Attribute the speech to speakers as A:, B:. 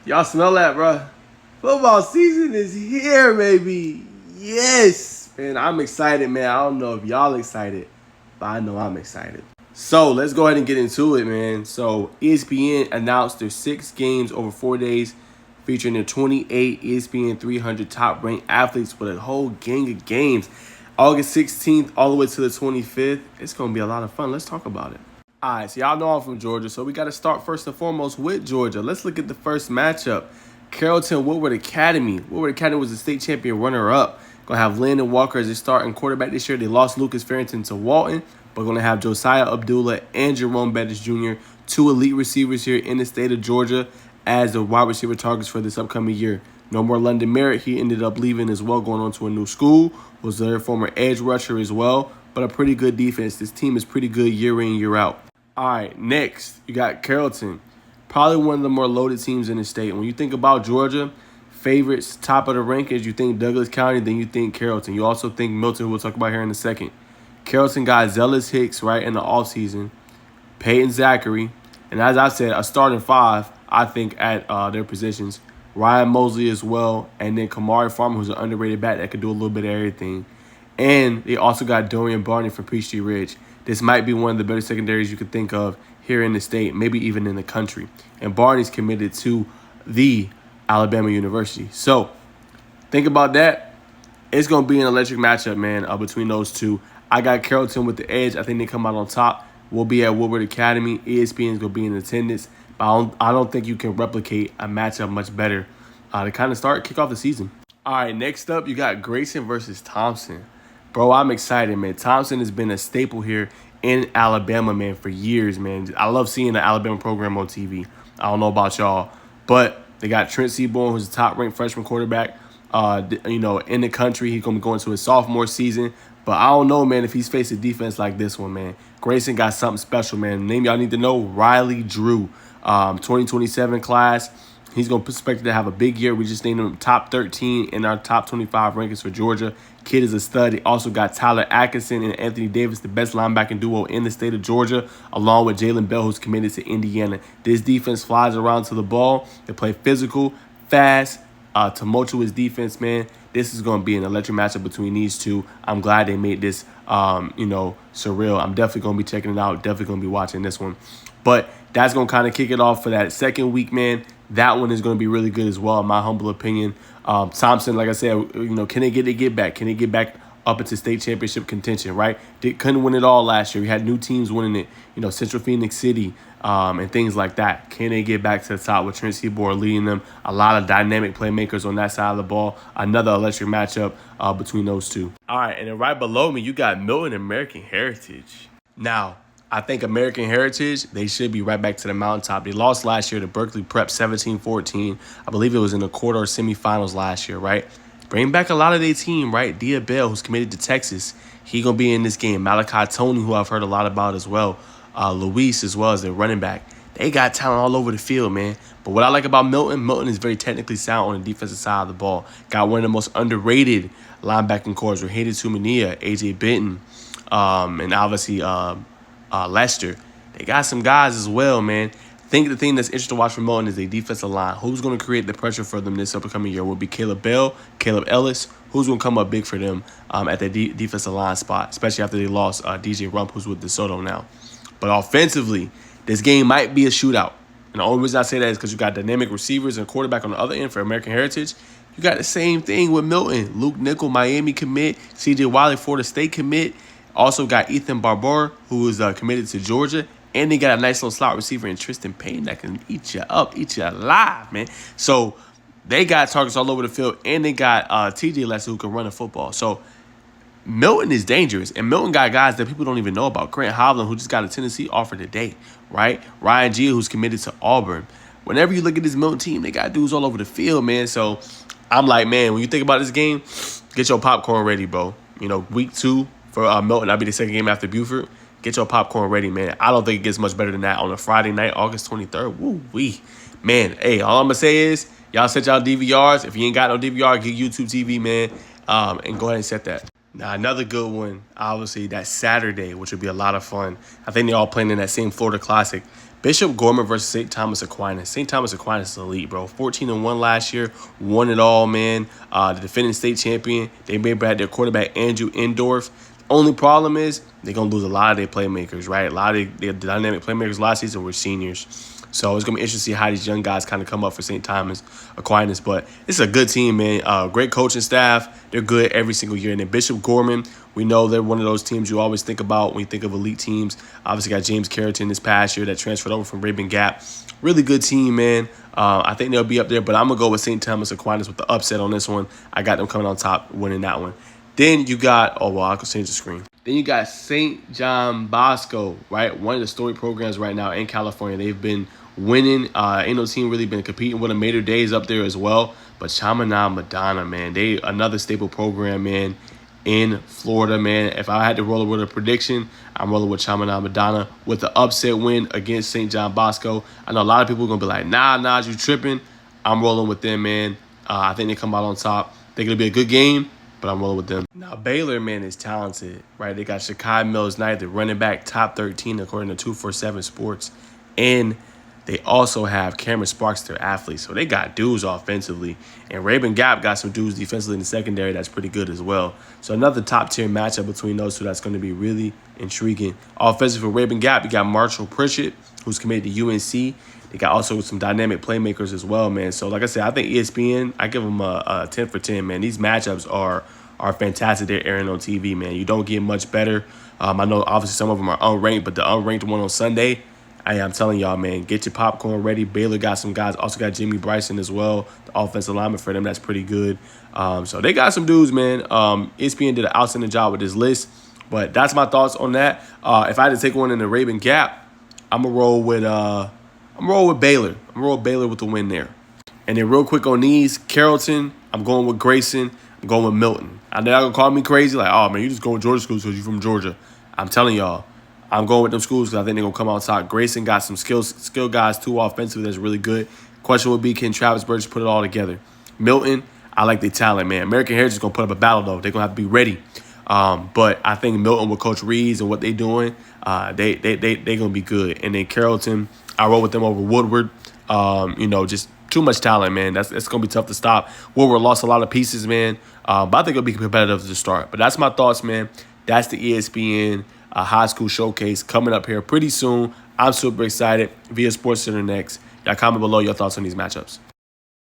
A: Y'all smell that, bro? Football season is here, baby. Yes. Man, I'm excited, man. I don't know if y'all excited, but I know I'm excited. So let's go ahead and get into it, man. So ESPN announced their 6 games over 4 days, featuring their 28 ESPN 300 top-ranked athletes with a whole gang of games. August 16th all the way to the 25th. It's going to be a lot of fun. Let's talk about it. All right, so y'all know I'm from Georgia, so we got to start first and foremost with Georgia. Let's look at the first matchup. Carrollton Woodward Academy. Woodward Academy was the state champion runner-up. Going to have Landon Walker as a starting quarterback this year. They lost Lucas Farrington to Walton, but going to have Josiah Abdullah and Jerome Bettis Jr., 2 elite receivers here in the state of Georgia as the wide receiver targets for this upcoming year. No more London Merritt. He ended up leaving as well, going on to a new school. Was their former edge rusher as well, but a pretty good defense. This team is pretty good year in, year out. All right, next, you got Carrollton. Probably one of the more loaded teams in the state. When you think about Georgia, favorites, top of the rankings, you think Douglas County, then you think Carrollton. You also think Milton, who we'll talk about here in a second. Carrollton got Zealous Hicks, right, in the offseason. Peyton Zachary. And as I said, a starting 5, I think, at their positions. Ryan Mosley as well. And then Kamari Farmer, who's an underrated back that could do a little bit of everything. And they also got Dorian Barney from Peachtree Ridge. This might be one of the better secondaries you could think of here in the state, maybe even in the country. And Barney's committed to the Alabama University. So think about that. It's going to be an electric matchup, man, between those two. I got Carrollton with the edge. I think they come out on top. We'll be at Woodward Academy. ESPN is going to be in attendance. But I don't think you can replicate a matchup much better to kind of kick off the season. All right, next up, you got Grayson versus Thompson. Bro, I'm excited, man. Thompson has been a staple here in Alabama, man, for years, man. I love seeing the Alabama program on TV. I don't know about y'all, but they got Trent Seaborn, who's a top-ranked freshman quarterback, in the country. He's going to be going to his sophomore season. But I don't know, man, if he's faced a defense like this one, man. Grayson got something special, man. Name y'all need to know, Riley Drew, 2027 class. He's going to be expected to have a big year. We just named him top 13 in our top 25 rankings for Georgia. Kid is a stud. They also got Tyler Atkinson and Anthony Davis, the best linebacking duo in the state of Georgia, along with Jalen Bell, who's committed to Indiana. This defense flies around to the ball. They play physical, fast, tumultuous defense, man. This is going to be an electric matchup between these two. I'm glad they made this, surreal. I'm definitely going to be checking it out. Definitely going to be watching this one. But that's going to kind of kick it off for that second week, man. That one is going to be really good as well, in my humble opinion. Thompson, like I said, can they get back? Can they get back up into state championship contention, right? They couldn't win it all last year. We had new teams winning it, Central Phoenix City and things like that. Can they get back to the top with Trent Seaborn leading them? A lot of dynamic playmakers on that side of the ball. Another electric matchup between those two. All right, and then right below me, you got Milton American Heritage. Now, I think American Heritage, they should be right back to the mountaintop. They lost last year to Berkeley Prep 17-14. I believe it was in the quarter or semifinals last year, right? Bring back a lot of their team, right? Dia Bell, who's committed to Texas. He going to be in this game. Malachi Tony, who I've heard a lot about as well. Luis, as well as their running back. They got talent all over the field, man. But what I like about Milton is very technically sound on the defensive side of the ball. Got one of the most underrated linebacking cores with Hayden Tumania, A.J. Benton, and obviously Lester. They got some guys as well, man. I think the thing that's interesting to watch from Milton is the defensive line. Who's going to create the pressure for them this upcoming year? Will be Caleb Bell, Caleb Ellis. Who's going to come up big for them at the defensive line spot, especially after they lost DJ Rump, who's with DeSoto now. But offensively, this game might be a shootout. And the only reason I say that is because you got dynamic receivers and quarterback on the other end for American Heritage. You got the same thing with Milton. Luke Nickel, Miami commit. C.J. Wiley, Florida State commit. Also got Ethan Barber, who is committed to Georgia. And they got a nice little slot receiver in Tristan Payne that can eat you up, eat you alive, man. So they got targets all over the field. And they got T.J. Lester, who can run the football. So Milton is dangerous. And Milton got guys that people don't even know about. Grant Hovland, who just got a Tennessee offer today, right? Ryan Gia, who's committed to Auburn. Whenever you look at this Milton team, they got dudes all over the field, man. So I'm like, man, when you think about this game, get your popcorn ready, bro. Week 2 for Milton. That'll be the second game after Buford. Get your popcorn ready, man. I don't think it gets much better than that on a Friday night, August 23rd. Woo-wee. Man, hey, all I'm going to say is y'all set y'all DVRs. If you ain't got no DVR, get YouTube TV, man, and go ahead and set that. Now, another good one, obviously, that Saturday, which would be a lot of fun. I think they're all playing in that same Florida Classic. Bishop Gorman versus St. Thomas Aquinas. St. Thomas Aquinas is elite, bro. 14-1 last year, won it all, man. The defending state champion. They made back their quarterback Andrew Endorf. Only problem is they're gonna lose a lot of their playmakers, right? A lot of their dynamic playmakers last season were seniors. So it's going to be interesting to see how these young guys kind of come up for St. Thomas Aquinas. But it's a good team, man. Great coaching staff. They're good every single year. And then Bishop Gorman, we know they're one of those teams you always think about when you think of elite teams. Obviously got James Carrington this past year that transferred over from Rabun Gap. Really good team, man. I think they'll be up there. But I'm going to go with St. Thomas Aquinas with the upset on this one. I got them coming on top, winning that one. Then you got, I could change the screen. Then you got St. John Bosco, right? One of the storied programs right now in California. They've been winning. Ain't no team really been competing with them. Mater Days up there as well. But Chaminade Madonna, man, they another staple program, man, in Florida, man. If I had to roll with a prediction, I'm rolling with Chaminade Madonna with the upset win against St. John Bosco. I know a lot of people are going to be like, nah, you tripping. I'm rolling with them, man. I think they come out on top. Think it'll be a good game, but I'm rolling with them. Now, Baylor, man, is talented, right? They got Shakai Mills Knight, the running back, top 13 according to 247 Sports. And they also have Cameron Sparks, their athlete. So they got dudes offensively. And Rabun Gap got some dudes defensively in the secondary that's pretty good as well. So another top-tier matchup between those two that's going to be really intriguing. Offensive for Rabun Gap, you got Marshall Pritchett, who's committed to UNC. They got also some dynamic playmakers as well, man. So like I said, I think ESPN, I give them a 10 for 10, man. These matchups are fantastic. They're airing on TV, man. You don't get much better. I know obviously some of them are unranked, but the unranked one on Sunday, I'm telling y'all, man, get your popcorn ready. Baylor got some guys. Also got Jimmy Bryson as well, the offensive lineman for them. That's pretty good. So they got some dudes, man. ESPN did an outstanding job with this list. But that's my thoughts on that. If I had to take one in the Rabun Gap, I'm gonna roll with Baylor. I'm gonna roll Baylor with the win there. And then real quick on these, Carrollton, I'm going with Grayson. I'm going with Milton. I know y'all gonna call me crazy, like, oh man, you just going with Georgia schools because you from Georgia. I'm telling y'all, I'm going with them schools because I think they're going to come out top. Grayson got some skill guys, too, offensively that's really good. Question would be, can Travis Burgess put it all together? Milton, I like their talent, man. American Heritage is going to put up a battle, though. They're going to have to be ready. But I think Milton with Coach Reeves and what they're doing, they going to be good. And then Carrollton, I roll with them over Woodward. Just too much talent, man. It's going to be tough to stop. Woodward lost a lot of pieces, man. But I think it'll be competitive to start. But that's my thoughts, man. That's the ESPN high school showcase coming up here pretty soon. I'm super excited. Via Sports Center next. Y'all comment below your thoughts on these matchups.